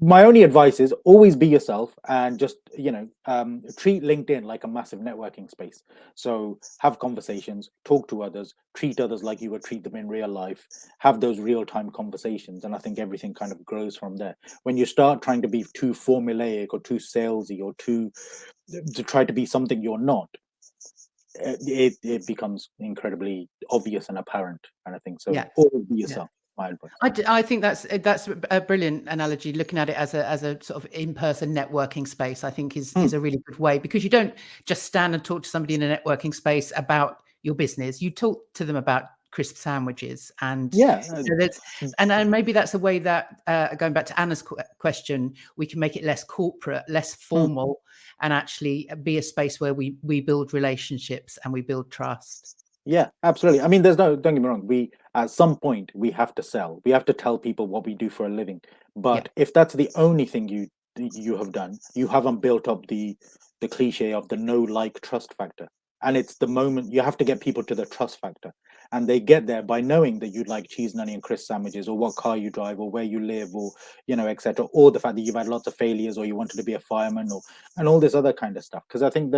My only advice is always be yourself and just treat LinkedIn like a massive networking space. So have conversations, talk to others, treat others like you would treat them in real life, have those real-time conversations, and I think everything kind of grows from there. When you start trying to be too formulaic or too salesy or too to try to be something you're not, it becomes incredibly obvious and apparent kind of thing. So Yeah, always be yeah. yourself. My advice. I think that's a brilliant analogy. Looking at it as a sort of in-person networking space, I think is a really good way, because you don't just stand and talk to somebody in a networking space about your business. You talk to them about crisp sandwiches, and Yeah. so there's and maybe that's a way that going back to Anna's question, we can make it less corporate, less formal, and actually be a space where we build relationships and we build trust. Yeah, absolutely. I mean, don't get me wrong. We, at some point, we have to sell. We have to tell people what we do for a living. Yeah, But if that's the only thing you have done, you haven't built up the cliche of the know, like, trust factor. And it's the moment you have to get people to the trust factor, and they get there by knowing that you like cheese and onion crisp sandwiches, or what car you drive, or where you live, or etc. Or the fact that you've had lots of failures, or you wanted to be a fireman, or and all this other kind of stuff. Because I think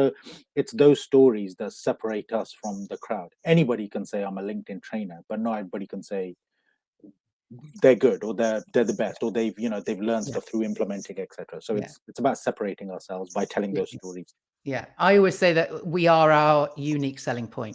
it's those stories that separate us from the crowd. Anybody can say I'm a LinkedIn trainer, but not everybody can say they're good, or they're the best, or they've learned yeah, stuff through implementing, etc. So yeah. it's about separating ourselves by telling those stories. Yeah, I always say that we are our unique selling point.